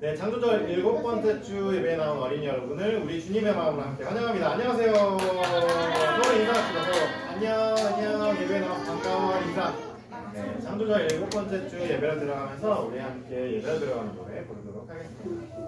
네, 창조절 7번째 주 예배에 나온 어린이 여러분을 우리 주님의 마음으로 함께 환영합니다. 안녕하세요. 서로 인사합시다. 서로 안녕 예배에 나와서 반가워 인사. 네, 창조절 7번째 주 예배로 들어가면서 우리 함께 예배로 들어가는 노래 부르도록 하겠습니다.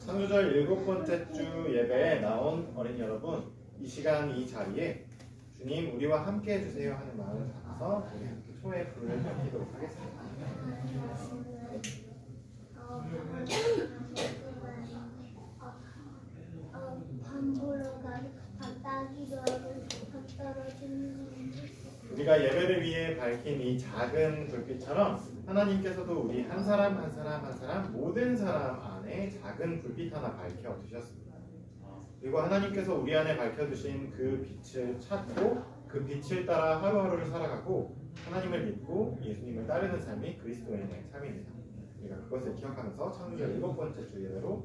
창조절 7번째 주 예배에 나온 어린이 여러분, 이 시간 이 자리에 주님 우리와 함께 해주세요 하는 마음을 담아서 우리 함께 초의 불을 밝히도록 하겠습니다. 우리가 예배를 위해 밝힌 이 작은 불빛처럼 하나님께서도 우리 한 사람 한 사람 한 사람 모든 사람 안에 작은 불빛 하나 밝혀 두셨습니다. 그리고 하나님께서 우리 안에 밝혀두신 그 빛을 찾고 그 빛을 따라 하루하루를 살아가고 하나님을 믿고 예수님을 따르는 삶이 그리스도인의 삶입니다. 우리가 그것을 기억하면서 창조절 7번째 주 예배로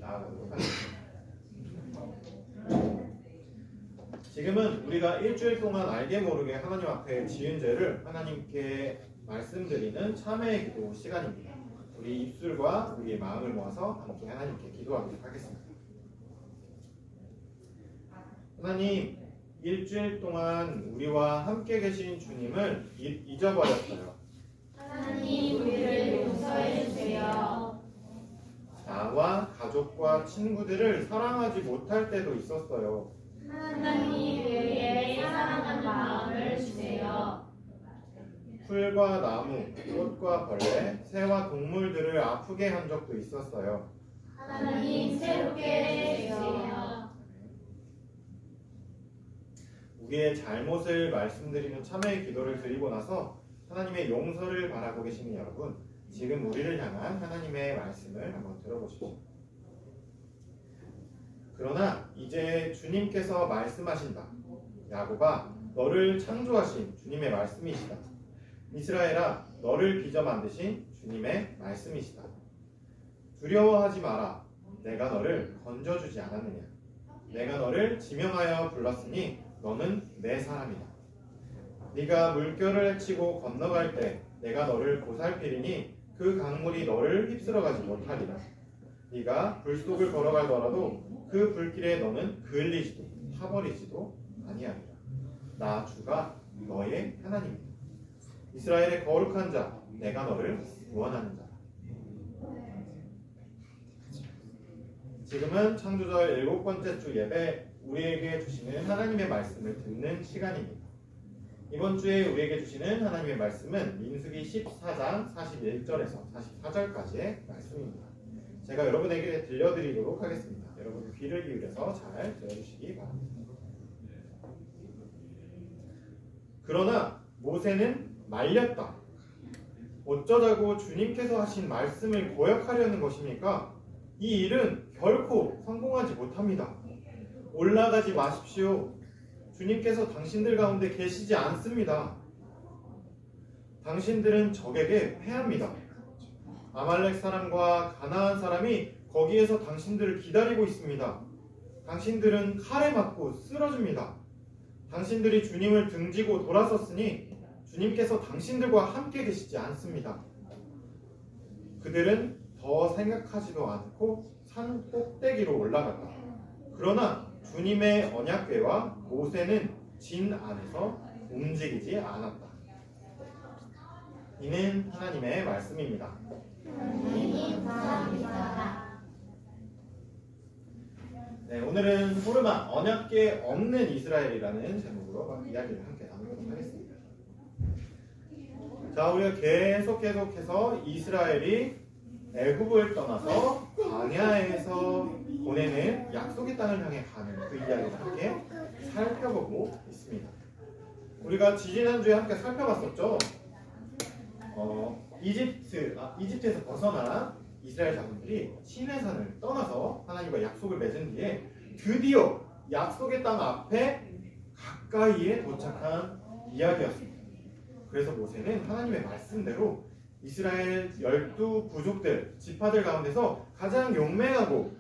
나아가도록 하겠습니다. 지금은 우리가 일주일 동안 알게 모르게 하나님 앞에 지은 죄를 하나님께 말씀드리는 참회의 기도 시간입니다. 우리 입술과 우리의 마음을 모아서 함께 하나님께 기도하도록 하겠습니다. 하나님, 일주일 동안 우리와 함께 계신 주님을 잊어버렸어요. 하나님, 우리를 용서해 주세요. 나와 가족과 친구들을 사랑하지 못할 때도 있었어요. 하나님, 우리에게 사랑하는 마음을 주세요. 풀과 나무, 꽃과 벌레, 새와 동물들을 아프게 한 적도 있었어요. 하나님, 새롭게 해주세요. 우리의 잘못을 말씀드리는 참회의 기도를 드리고 나서 하나님의 용서를 바라고 계시는 여러분, 지금 우리를 향한 하나님의 말씀을 한번 들어보십시오. 그러나 이제 주님께서 말씀하신다. 야곱아, 너를 창조하신 주님의 말씀이시다. 이스라엘아, 너를 빚어 만드신 주님의 말씀이시다. 두려워하지 마라. 내가 너를 건져주지 않았느냐. 내가 너를 지명하여 불렀으니 너는 내 사람이다. 네가 물결을 헤치고 건너갈 때 내가 너를 보살피리니 그 강물이 너를 휩쓸어가지 못하리라. 네가 불속을 걸어가더라도 그 불길에 너는 그을리지도 타버리지도 아니하리라. 나 주가 너의 하나님이다. 이스라엘의 거룩한 자, 내가 너를 구원하는 자다. 지금은 창조절 7번째 주 예배, 우리에게 주시는 하나님의 말씀을 듣는 시간입니다. 이번 주에 우리에게 주시는 하나님의 말씀은 민수기 14장 41절에서 44절까지의 말씀입니다. 제가 여러분에게 들려드리도록 하겠습니다. 여러분 귀를 기울여서 잘 들어주시기 바랍니다. 그러나 모세는 말렸다. 어쩌자고 주님께서 하신 말씀을 거역하려는 것입니까? 이 일은 결코 성공하지 못합니다. 올라가지 마십시오. 주님께서 당신들 가운데 계시지 않습니다. 당신들은 적에게 패합니다. 아말렉 사람과 가나안 사람이 거기에서 당신들을 기다리고 있습니다. 당신들은 칼에 맞고 쓰러집니다. 당신들이 주님을 등지고 돌아섰으니 주님께서 당신들과 함께 계시지 않습니다. 그들은 더 생각하지도 않고 산 꼭대기로 올라갔다. 그러나 주님의 언약궤와 모세는 진 안에서 움직이지 않았다. 이는 하나님의 말씀입니다. 하나님 감사합니다. 네, 오늘은 호르마 언약궤 없는 이스라엘이라는 제목으로 이야기를 함께 나누도록 하겠습니다. 자, 우리가 계속해서 이스라엘이 애굽을 떠나서 광야에서 보내는 약속의 땅을 향해 가는 그 이야기를 함께 살펴보고 있습니다. 우리가 지지난주에 함께 살펴봤었죠. 이집트에서 벗어난 이스라엘 자손들이 시내산을 떠나서 하나님과 약속을 맺은 뒤에 드디어 약속의 땅 앞에 가까이에 도착한 이야기였습니다. 그래서 모세는 하나님의 말씀대로 이스라엘 12부족들, 지파들 가운데서 가장 용맹하고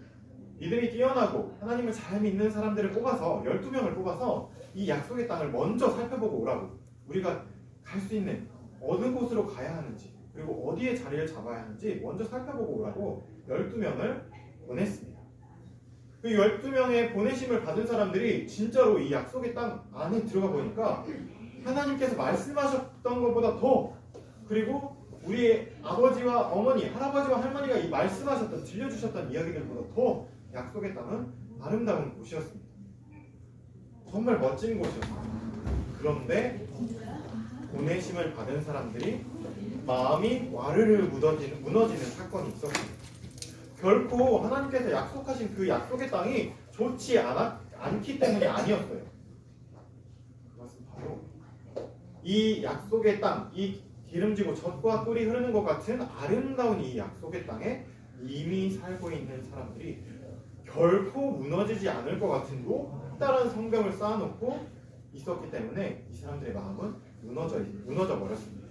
믿음이 뛰어나고 하나님을 잘 믿는 사람들을 뽑아서 12명을 뽑아서 이 약속의 땅을 먼저 살펴보고 오라고, 우리가 갈 수 있는 어느 곳으로 가야 하는지 그리고 어디에 자리를 잡아야 하는지 먼저 살펴보고 오라고 12명을 보냈습니다. 그 12명의 보내심을 받은 사람들이 진짜로 이 약속의 땅 안에 들어가 보니까 하나님께서 말씀하셨던 것보다 더, 그리고 우리의 아버지와 어머니, 할아버지와 할머니가 이 말씀하셨던, 들려주셨던 이야기들보다 더 약속의 땅은 아름다운 곳이었습니다. 정말 멋진 곳이었습니다. 그런데 보내심을 받은 사람들이 마음이 와르르 무너지는 사건이 있었습니다. 결코 하나님께서 약속하신 그 약속의 땅이 좋지 않기 때문이 아니었어요. 그것은 바로 이 약속의 땅, 이 기름지고 젖과 꿀이 흐르는 것 같은 아름다운 이 약속의 땅에 이미 살고 있는 사람들이 결코 무너지지 않을 것 같은 높다란 성벽을 쌓아놓고 있었기 때문에 이 사람들의 마음은 무너져 버렸습니다.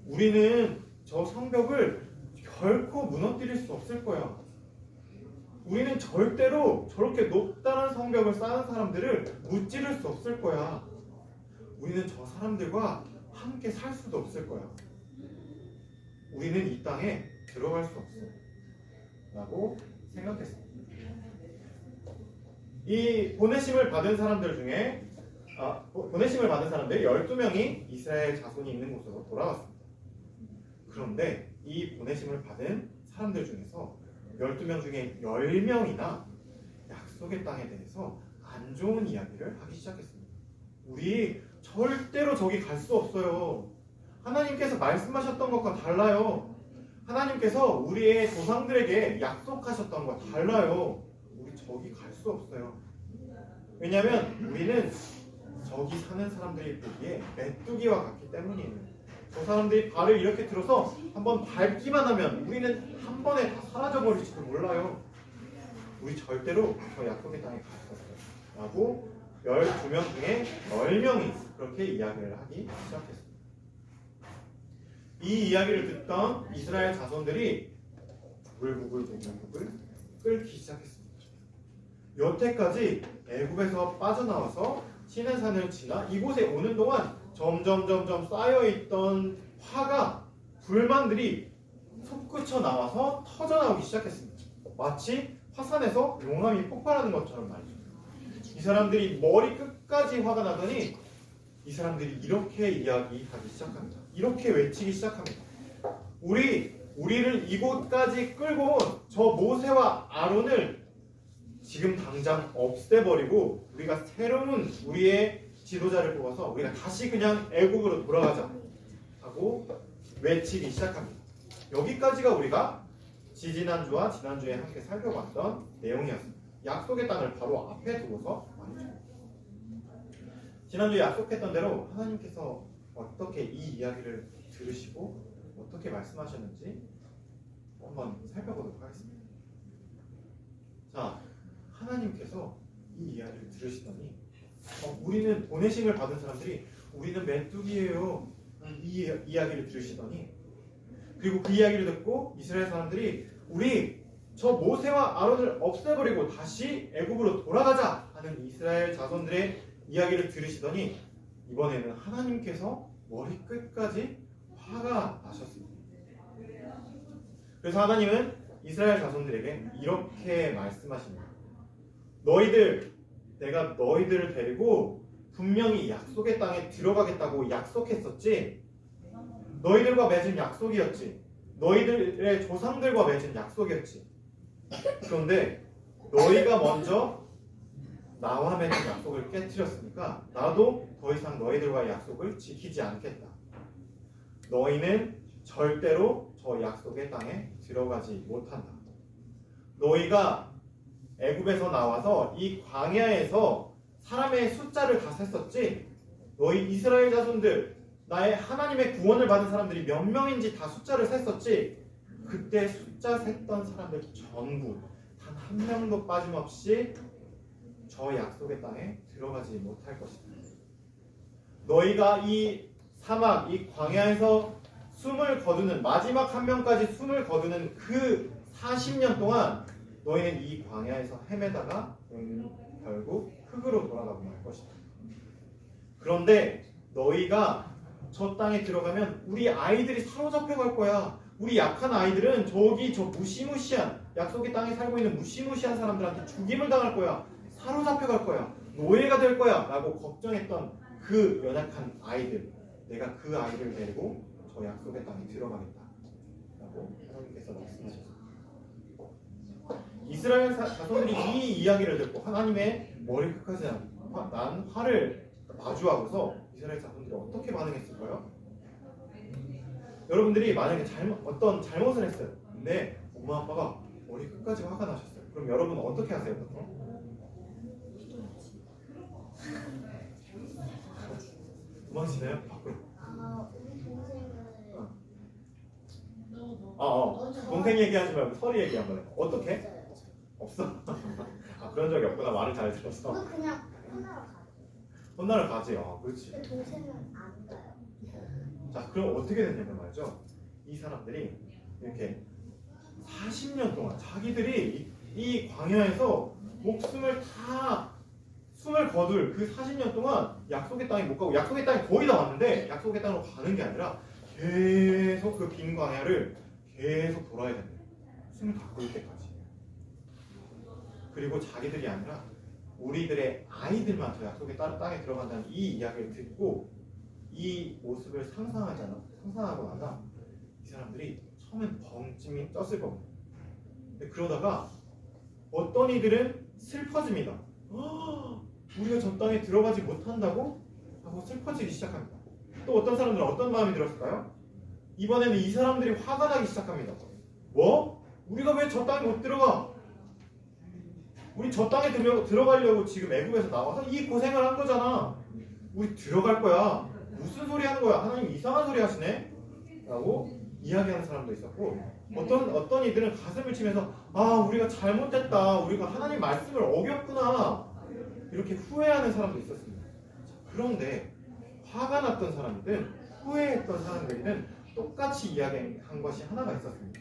우리는 저 성벽을 결코 무너뜨릴 수 없을 거야. 우리는 절대로 저렇게 높다란 성벽을 쌓은 사람들을 무찌를 수 없을 거야. 우리는 저 사람들과 함께 살 수도 없을 거야. 우리는 이 땅에 들어갈 수 없어 라고 생각했습니다. 이 보내심을 받은 사람들 중에 보내심을 받은 사람들 12명이 이스라엘 자손이 있는 곳으로 돌아왔습니다. 그런데 이 보내심을 받은 사람들 중에서 12명 중에 10명이나 약속의 땅에 대해서 안 좋은 이야기를 하기 시작했습니다. 우리 절대로 저기 갈 수 없어요. 하나님께서 말씀하셨던 것과 달라요. 하나님께서 우리의 조상들에게 약속하셨던 것과 달라요. 우리 저기 갈 수 없어요. 왜냐하면 우리는 저기 사는 사람들이 보기에 메뚜기와 같기 때문이에요. 저 사람들이 발을 이렇게 들어서 한번 밟기만 하면 우리는 한 번에 다 사라져버릴지도 몰라요. 우리 절대로 저 약속의 땅에 갈 수 없어요 라고 12명 중에 10명이 그렇게 이야기를 하기 시작했습니다. 이 이야기를 듣던 이스라엘 자손들이 부글부글 끓기 시작했습니다. 여태까지 애굽에서 빠져나와서 시내산을 지나 이곳에 오는 동안 점점 쌓여있던 화가, 불만들이 솟구쳐 나와서 터져나오기 시작했습니다. 마치 화산에서 용암이 폭발하는 것처럼 말이죠. 이 사람들이 머리 끝까지 화가 나더니 이 사람들이 이렇게 이야기하기 시작합니다. 이렇게 외치기 시작합니다. 우리를 이곳까지 끌고 온 저 모세와 아론을 지금 당장 없애버리고 우리가 새로운 우리의 지도자를 뽑아서 우리가 다시 그냥 애국으로 돌아가자 하고 외치기 시작합니다. 여기까지가 우리가 지지난주와 지난주에 함께 살펴봤던 내용이었습니다. 약속의 땅을 바로 앞에 두고서 말이죠. 지난주에 약속했던 대로 하나님께서 어떻게 이 이야기를 들으시고 어떻게 말씀하셨는지 한번 살펴보도록 하겠습니다. 자, 하나님께서 이 이야기를 들으시더니 우리는 보내심을 받은 사람들이 우리는 메뚜기예요. 이 이야기를 들으시더니, 그리고 그 이야기를 듣고 이스라엘 사람들이 우리 저 모세와 아론을 없애버리고 다시 애굽으로 돌아가자 하는 이스라엘 자손들의 이야기를 들으시더니 이번에는 하나님께서 머리 끝까지 화가 나셨습니다. 그래서 하나님은 이스라엘 자손들에게 이렇게 말씀하십니다. 내가 너희들을 데리고 분명히 약속의 땅에 들어가겠다고 약속했었지. 너희들과 맺은 약속이었지. 너희들의 조상들과 맺은 약속이었지. 그런데 너희가 먼저 나와 맺은 약속을 깨뜨렸으니까 나도 더 이상 너희들과의 약속을 지키지 않겠다. 너희는 절대로 저 약속의 땅에 들어가지 못한다. 너희가 애굽에서 나와서 이 광야에서 사람의 숫자를 다 셌었지. 너희 이스라엘 자손들, 나의 하나님의 구원을 받은 사람들이 몇 명인지 다 숫자를 셌었지. 그때 숫자 셌던 사람들 전부 단 한 명도 빠짐없이 저 약속의 땅에 들어가지 못할 것이다. 너희가 이 사막, 이 광야에서 숨을 거두는, 마지막 한 명까지 숨을 거두는 그 40년 동안 너희는 이 광야에서 헤매다가 결국 흙으로 돌아가고 말 것이다. 그런데 너희가 저 땅에 들어가면 우리 아이들이 사로잡혀 갈 거야. 우리 약한 아이들은 저기 저 무시무시한 약속의 땅에 살고 있는 무시무시한 사람들한테 죽임을 당할 거야. 사로잡혀 갈 거야. 노예가 될 거야. 라고 걱정했던 그 연약한 아이들, 내가 그 아이들을 데리고 저 약속의 땅에 들어가겠다. 라고 하나님께서 말씀하셨습니다. 이스라엘 자손들이 이 이야기를 듣고 하나님의 머리 끝까지 난 화를 마주하고서 이스라엘 자손들이 어떻게 반응했을까요? 여러분들이 만약에 어떤 잘못을 했어요. 근데 엄마 아빠가 머리 끝까지 화가 나셨어요. 그럼 여러분은 어떻게 하세요? 보통? 도망치나요? 밖으로. 우리 동생은 동생 얘기하지 말고 서리 얘기 한번 해. 어떻게? 없어? 그런 적이 없구나. 말을 잘 들었어. 그냥 혼나러 가요. 혼나러 가지. 그렇지. 근데 동생은 안 가요. 자, 그럼 어떻게 됐냐면 말이죠. 이 사람들이 이렇게 40년 동안 자기들이 이 광야에서 목숨을 다 숨을 거둘 그 40년 동안 약속의 땅에 못 가고, 약속의 땅에 거의 다 왔는데 약속의 땅으로 가는 게 아니라 계속 그 빈 광야를 계속 돌아야 된대요. 숨을 다 거둘 때까지. 그리고 자기들이 아니라 우리들의 아이들만 저 약속의 땅에 들어간다는 이 이야기를 듣고 이 모습을 상상하고 나가 이 사람들이 처음엔 벙찜이 쪘을 겁니다. 근데 그러다가 어떤 이들은 슬퍼집니다. 우리가 저 땅에 들어가지 못한다고? 하고 슬퍼지기 시작합니다. 또 어떤 사람들은 어떤 마음이 들었을까요? 이번에는 이 사람들이 화가 나기 시작합니다. 뭐? 우리가 왜 저 땅에 못 들어가? 우리 저 땅에 들어가려고 지금 애굽에서 나와서 이 고생을 한 거잖아. 우리 들어갈 거야. 무슨 소리 하는 거야? 하나님 이상한 소리 하시네? 라고 이야기하는 사람도 있었고, 어떤 이들은 가슴을 치면서 우리가 잘못했다. 우리가 하나님 말씀을 어겼구나. 이렇게 후회하는 사람도 있었습니다. 그런데 화가 났던 사람이든 후회했던 사람들이든 똑같이 이야기한 것이 하나가 있었습니다.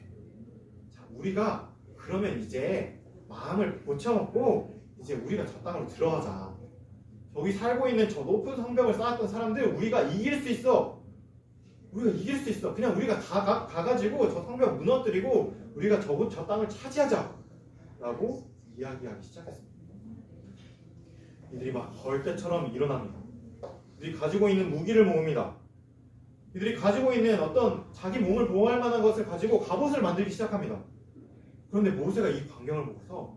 자, 우리가 그러면 이제 마음을 고쳐먹고 이제 우리가 저 땅으로 들어가자. 저기 살고 있는 저 높은 성벽을 쌓았던 사람들 우리가 이길 수 있어. 우리가 이길 수 있어. 그냥 우리가 가가지고 저 성벽 무너뜨리고 우리가 저 땅을 차지하자. 라고 이야기하기 시작했습니다. 이들이 막 벌떼처럼 일어납니다. 이들이 가지고 있는 무기를 모읍니다. 이들이 가지고 있는 어떤 자기 몸을 보호할 만한 것을 가지고 갑옷을 만들기 시작합니다. 그런데 모세가 이 광경을 보고서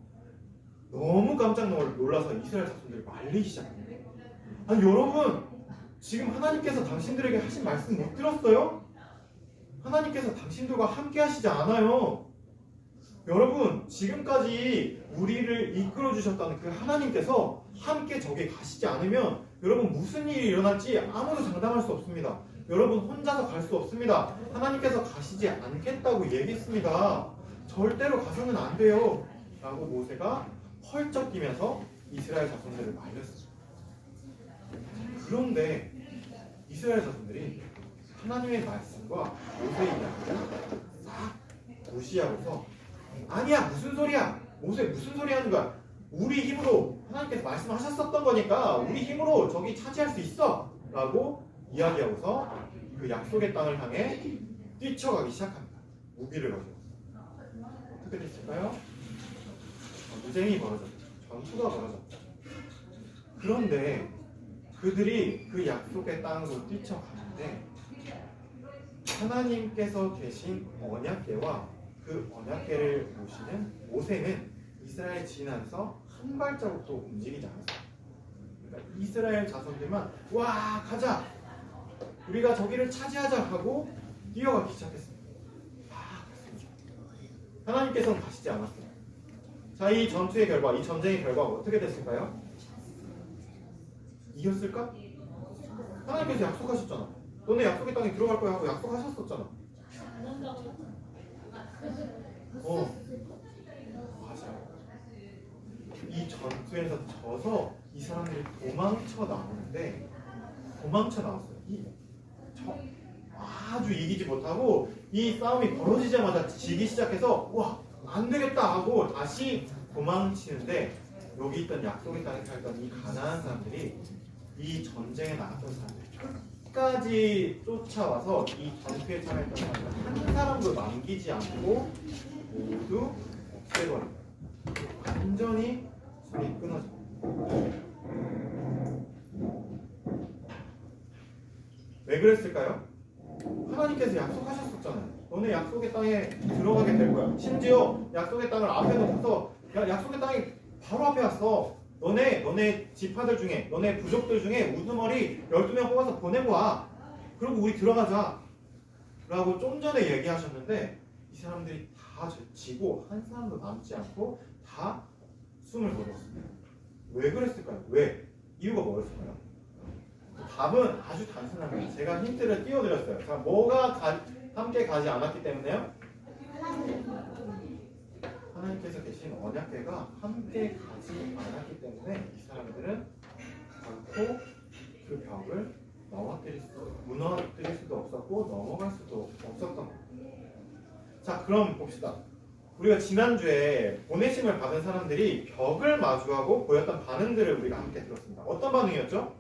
너무 깜짝 놀라서 이스라엘 자손들이 말리기 시작합니다. 아니 여러분, 지금 하나님께서 당신들에게 하신 말씀 못 들었어요? 하나님께서 당신들과 함께 하시지 않아요. 여러분, 지금까지 우리를 이끌어 주셨다는 그 하나님께서 함께 저기 가시지 않으면 여러분 무슨 일이 일어날지 아무도 장담할 수 없습니다. 여러분 혼자서 갈 수 없습니다. 하나님께서 가시지 않겠다고 얘기했습니다. 절대로 가서는 안 돼요. 라고 모세가 펄쩍 뛰면서 이스라엘 자손들을 말렸습니다. 그런데 이스라엘 자손들이 하나님의 말씀과 모세의 이야기를 싹 무시하고서 아니야, 무슨 소리야, 모세 무슨 소리 하는 거야, 우리 힘으로 하나님께서 말씀하셨었던 거니까 우리 힘으로 저기 차지할 수 있어 라고 이야기하고서 그 약속의 땅을 향해 뛰쳐가기 시작합니다. 무기를 가지고. 어떻게 됐을까요? 전쟁이 벌어졌죠. 전투가 벌어졌죠. 그런데 그들이 그 약속의 땅으로 뛰쳐가는데 하나님께서 계신 언약궤와 그 언약궤를 모시는 모세는 이스라엘 진안에서 한 발자국도 움직이지 않았어요. 그러니까 이스라엘 자손들만 와 가자, 우리가 저기를 차지하자 하고 뛰어가기 시작했습니다. 하나님께서는 가시지 않았어요. 자, 이 전투의 결과, 이 전쟁의 결과가 어떻게 됐을까요? 이겼을까? 하나님께서 약속하셨잖아. 너네 약속의 땅에 들어갈 거야 하고 약속하셨었잖아. 맞아요. 이 전투에서 져서 이 사람들이 도망쳐 나오는데 도망쳐 나왔어요. 아주 이기지 못하고 이 싸움이 벌어지자마자 지기 시작해서 와, 안 되겠다 하고 다시 도망치는데 여기 있던 약속의 땅에 살던 이 가나안 사람들이 이 전쟁에 나갔던 사람들 끝까지 쫓아와서 이 전투에 참여했던 사람들 한 사람도 남기지 않고 모두 없애버립니다. 완전히 숨이 끊어집니다. 왜 그랬을까요? 하나님께서 약속하셨었잖아요. 너네 약속의 땅에 들어가게 될 거야. 심지어 약속의 땅을 앞에 놓고서 야, 약속의 땅이 바로 앞에 왔어. 너네 지파들 중에, 너네 부족들 중에 우두머리 12명 뽑아서 보내고 와. 그리고 우리 들어가자 라고 좀 전에 얘기하셨는데 이 사람들이 다 지고 한 사람도 남지 않고 다 숨을 거뒀습니다. 왜 그랬을까요? 왜? 이유가 뭐였을까요? 답은 아주 단순합니다. 제가 힌트를 띄워드렸어요. 자, 뭐가 함께 가지 않았기 때문에요? 하나님께서 계신 언약궤가 함께 가지 않았기 때문에 이 사람들은 결코 그 벽을 무너뜨릴 수도 없었고 넘어갈 수도 없었던 겁니다. 자, 그럼 봅시다. 우리가 지난주에 보내심을 받은 사람들이 벽을 마주하고 보였던 반응들을 우리가 함께 들었습니다. 어떤 반응이었죠?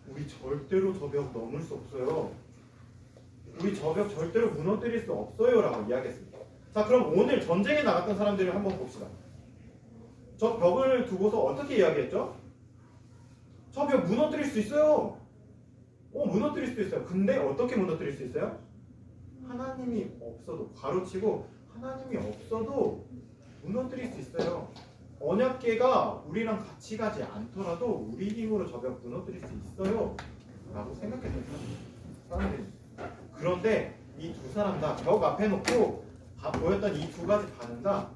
우리 절대로 저 벽 넘을 수 없어요. 우리 저 벽 절대로 무너뜨릴 수 없어요 라고 이야기했습니다. 자, 그럼 오늘 전쟁에 나갔던 사람들을 한번 봅시다. 저 벽을 두고서 어떻게 이야기했죠? 저 벽 무너뜨릴 수 있어요. 무너뜨릴 수도 있어요. 근데 어떻게 무너뜨릴 수 있어요? 하나님이 없어도, 가로치고 하나님이 없어도 무너뜨릴 수 있어요. 언약궤가 우리랑 같이 가지 않더라도 우리 힘으로 저 벽 무너뜨릴 수 있어요 라고 생각했던 사람들이. 그런데 이 두 사람 다 벽 앞에 놓고 보였던 이 두 가지 반응 다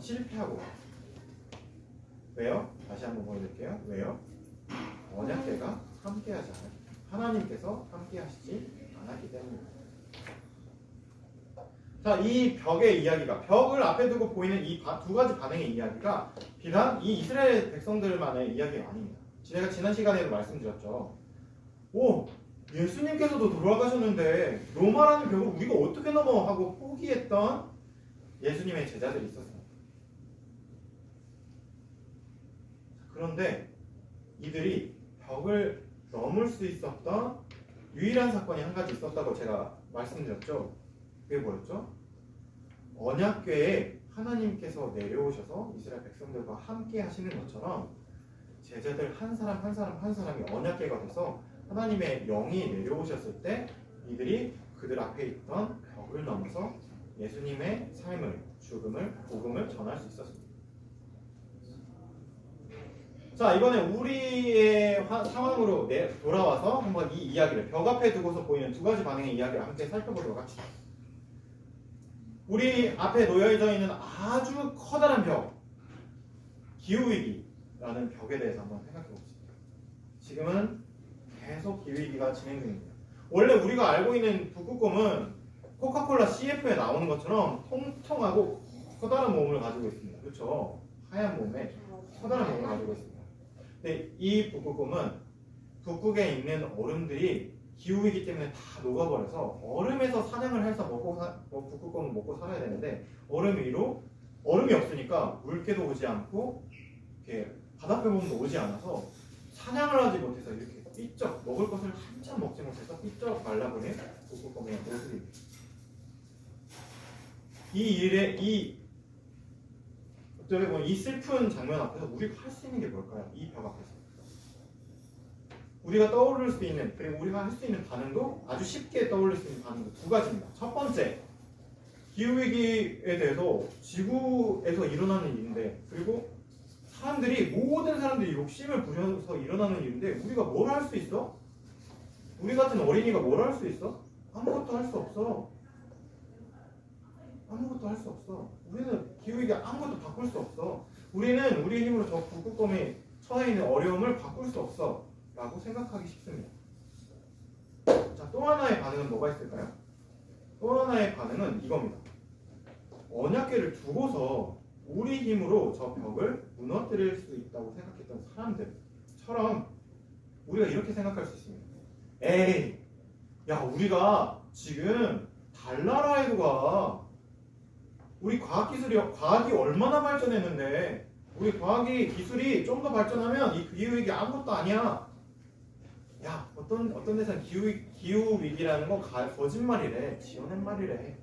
실패하고 왔어요. 왜요? 다시 한번 보여드릴게요. 왜요? 언약궤가 함께하지 않았기 때문에, 하나님께서 함께하시지 않았기 때문입니다. 자, 이 벽의 이야기가, 벽을 앞에 두고 보이는 이 두 가지 반응의 이야기가 비단 이 이스라엘 백성들만의 이야기가 아닙니다. 제가 지난 시간에도 말씀드렸죠. 예수님께서도 돌아가셨는데 로마라는 벽을 우리가 어떻게 넘어 하고 포기했던 예수님의 제자들이 있었습니다. 그런데 이들이 벽을 넘을 수 있었던 유일한 사건이 한 가지 있었다고 제가 말씀드렸죠. 그게 뭐였죠? 언약궤에 하나님께서 내려오셔서 이스라엘 백성들과 함께 하시는 것처럼 제자들 한 사람 한 사람이 언약궤가 돼서 하나님의 영이 내려오셨을 때 이들이 그들 앞에 있던 벽을 넘어서 예수님의 삶을, 죽음을, 복음을 전할 수 있었습니다. 자, 이번에 우리의 상황으로 돌아와서 한번 이 이야기를, 벽 앞에 두고서 보이는 두 가지 반응의 이야기를 함께 살펴보도록 합시다. 우리 앞에 놓여져 있는 아주 커다란 벽, 기후위기라는 벽에 대해서 한번 생각해 봅시다. 지금은 계속 기후위기가 진행 중입니다. 원래 우리가 알고 있는 북극곰은 코카콜라 CF에 나오는 것처럼 통통하고 커다란 몸을 가지고 있습니다. 그렇죠? 하얀 몸에 커다란 몸을 가지고 있습니다. 근데 이 북극곰은 북극에 있는 얼음들이 기후이기 때문에 다 녹아버려서 얼음에서 사냥을 해서 북극곰은 먹고 살아야 되는데 얼음이 없으니까 물개도 오지 않고 이렇게 바닷표범도 오지 않아서 사냥을 하지 못해서 이렇게 삐쩍 먹을 것을 한참 먹지 못해서 삐쩍 말라버린 북극곰의 모습입니다. 어떻게 보면 이 슬픈 장면 앞에서 우리가 할 수 있는 게 뭘까요? 이 벽 앞에서 우리가 떠오를 수 있는, 그리고 우리가 할 수 있는 반응도 아주 쉽게 떠올릴 수 있는 반응도 두 가지입니다. 첫 번째, 기후위기에 대해서 지구에서 일어나는 일인데, 그리고 모든 사람들이 욕심을 부려서 일어나는 일인데, 우리가 뭘 할 수 있어? 우리 같은 어린이가 뭘 할 수 있어? 아무것도 할 수 없어. 아무것도 할 수 없어. 우리는 기후위기 아무것도 바꿀 수 없어. 우리는 우리의 힘으로 저 북극곰이 처해 있는 어려움을 바꿀 수 없어 라고 생각하기 쉽습니다. 자, 또 하나의 반응은 뭐가 있을까요? 또 하나의 반응은 이겁니다. 언약궤를 두고서 우리 힘으로 저 벽을 무너뜨릴 수 있다고 생각했던 사람들처럼 우리가 이렇게 생각할 수 있습니다. 에이, 야, 우리가 지금 달나라에도 가. 우리 과학이 얼마나 발전했는데, 우리 기술이 좀 더 발전하면 이 기후위기 아무것도 아니야. 야, 어떤 데서는 기후위기라는 거 거짓말이래. 지어낸 말이래.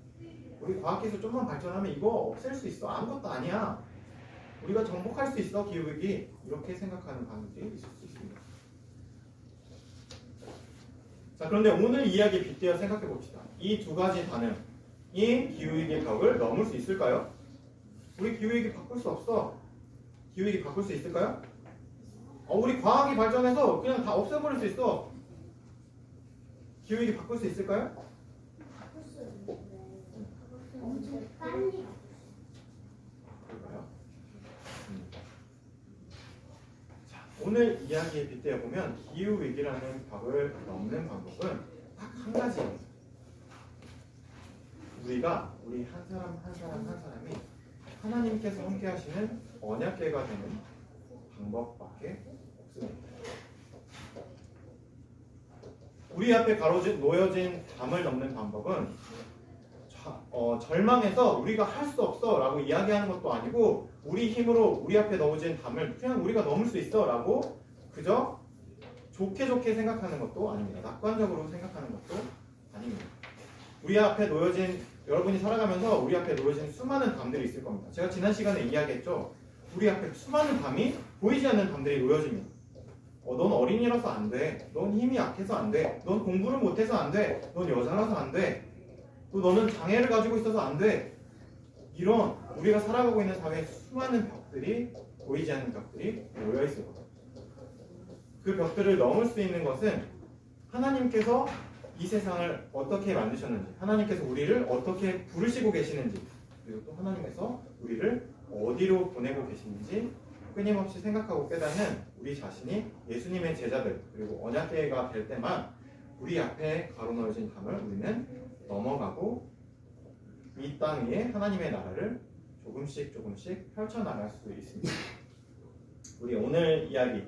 우리 과학기술 좀만 발전하면 이거 없앨 수 있어. 아무것도 아니야. 우리가 정복할 수 있어, 기후위기. 이렇게 생각하는 반응들이 있을 수 있습니다. 자, 그런데 오늘 이야기에 빗대어 생각해 봅시다. 이 두 가지 반응인 기후위기의 벽을 넘을 수 있을까요? 우리 기후위기 바꿀 수 없어. 기후위기 바꿀 수 있을까요? 우리 과학이 발전해서 그냥 다 없애버릴 수 있어. 기후위기 바꿀 수 있을까요? 바꿀 수 있는데 엄청 빨리 그럴까요? 자, 오늘 이야기에 빗대어 보면 기후위기라는 벽을 넘는 방법은 딱 한 가지입니다. 우리 한 사람이 하나님께서 함께 하시는 언약궤가 되는 방법밖에 없습니다. 우리 앞에 놓여진 담을 넘는 방법은 절망해서 우리가 할 수 없어 라고 이야기하는 것도 아니고, 우리 힘으로 우리 앞에 놓여진 담을 그냥 우리가 넘을 수 있어 라고 그저 좋게 생각하는 것도 아닙니다. 낙관적으로 생각하는 것도 아닙니다. 여러분이 살아가면서 우리 앞에 놓여진 수많은 담들이 있을 겁니다. 제가 지난 시간에 이야기했죠. 우리 앞에 수많은 담이, 보이지 않는 담들이 놓여집니다. 넌 어린이라서 안 돼. 넌 힘이 약해서 안 돼. 넌 공부를 못해서 안 돼. 넌 여자라서 안 돼. 또 너는 장애를 가지고 있어서 안 돼. 이런 우리가 살아가고 있는 사회에 수많은 벽들이, 보이지 않는 벽들이 놓여 있을 겁니다. 그 벽들을 넘을 수 있는 것은 하나님께서 이 세상을 어떻게 만드셨는지, 하나님께서 우리를 어떻게 부르시고 계시는지, 그리고 또 하나님께서 우리를 어디로 보내고 계시는지 끊임없이 생각하고 깨닫는 우리 자신이 예수님의 제자들, 그리고 언약궤가 될 때만 우리 앞에 가로놓여진 담을 우리는 넘어가고 이 땅 위에 하나님의 나라를 조금씩 펼쳐나갈 수 있습니다. 우리 오늘 이야기,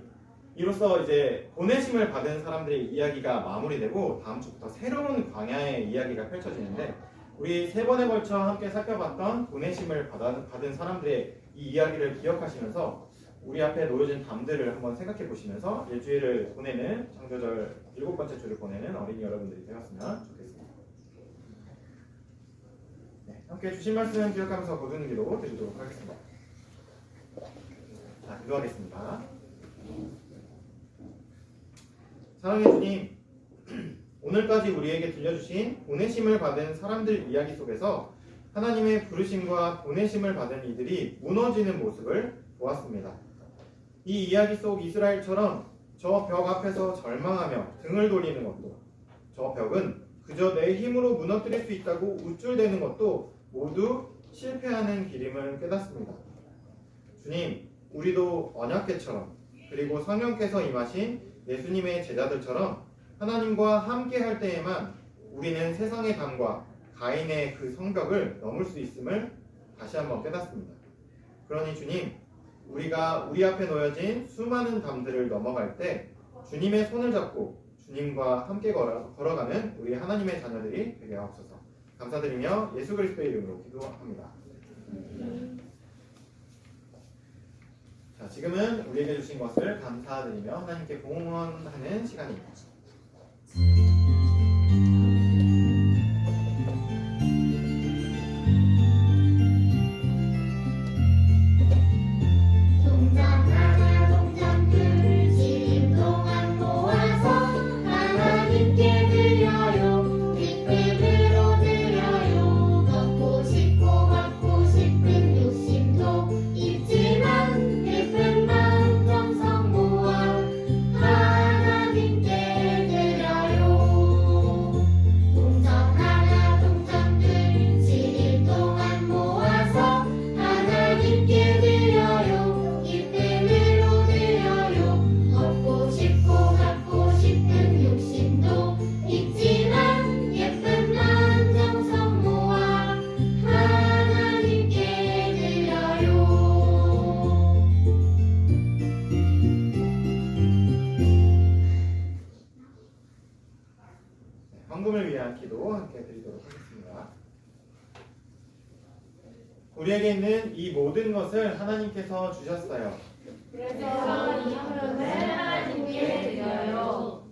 이로써 이제 보내심을 받은 사람들의 이야기가 마무리되고 다음 주부터 새로운 광야의 이야기가 펼쳐지는데, 우리 3번에 걸쳐 함께 살펴봤던 보내심을 받은 사람들의 이 이야기를 기억하시면서 우리 앞에 놓여진 담들을 한번 생각해 보시면서 일주일을 보내는, 창조절 7번째 주를 보내는 어린이 여러분들이 되었으면 좋겠습니다. 네, 함께 주신 말씀 기억하면서 거두는 기도 드리도록 하겠습니다. 자, 기도하겠습니다. 사랑의 주님, 오늘까지 우리에게 들려주신 보내심을 받은 사람들 이야기 속에서 하나님의 부르심과 보내심을 받은 이들이 무너지는 모습을 보았습니다. 이 이야기 속 이스라엘처럼 저 벽 앞에서 절망하며 등을 돌리는 것도, 저 벽은 그저 내 힘으로 무너뜨릴 수 있다고 우쭐대는 것도 모두 실패하는 길임을 깨닫습니다. 주님, 우리도 언약궤처럼, 그리고 성령께서 임하신 예수님의 제자들처럼 하나님과 함께 할 때에만 우리는 세상의 담과 가인의 그 성벽을 넘을 수 있음을 다시 한번 깨닫습니다. 그러니 주님, 우리가 우리 앞에 놓여진 수많은 담들을 넘어갈 때 주님의 손을 잡고 주님과 함께 걸어가는 우리 하나님의 자녀들이 되게 하옵소서. 감사드리며 예수 그리스도의 이름으로 기도합니다. 자, 지금은 우리에게 주신 것을 감사드리며 하나님께 공헌하는 시간입니다. 하나님께 드려요, 기쁨으로 드려요, 걷고 싶 우리에게 있는 이 모든 것을 하나님께서 주셨어요. 그래서 이 헌금을 하나님께 드려요.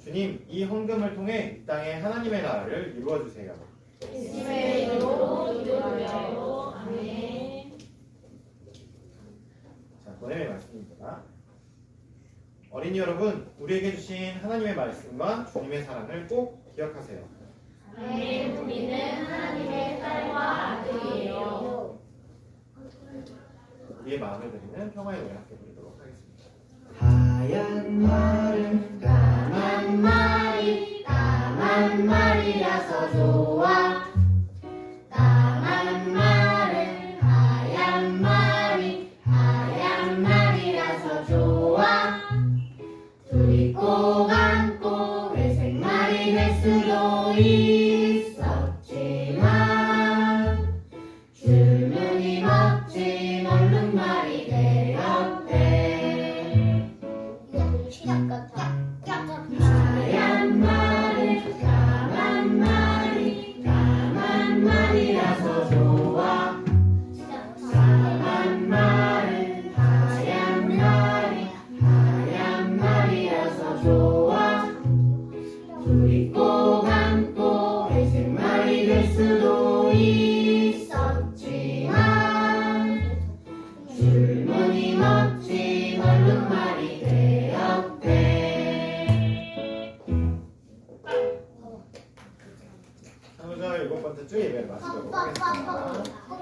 주님, 이 헌금을 통해 이 땅에 하나님의 나라를 이루어 주세요. 예수님의 이름으로 기도드려요. 아멘. 자, 본의 말씀입니다. 어린이 여러분, 우리에게 주신 하나님의 말씀과 주님의 사랑을 꼭 기억하세요. 아멘. 우리는 하나님의 딸과 아들이에요. 우리의 마음을 드리는 평화의 노래 함께 부르도록 하겠습니다. 하얀 말은 까만 말이라서 좋아. 까만 말은 하얀 말이라서 좋아. 둘이 꼭 안고 회색 말이 될 수도 있었지만 줄무늬 멋진 얼룩말이 되었대. 이거 시작 같아. 하얀 말은 까만 말이라서 좋아. 까만 말은 하얀 말이라서 좋아. 둘이 꼭 안고 회색 말이 될 수도 있었지만 줄무늬 멋진 얼룩말이 되었대. 찬우절 7번째 주 예배를 마치도록 하겠습니다.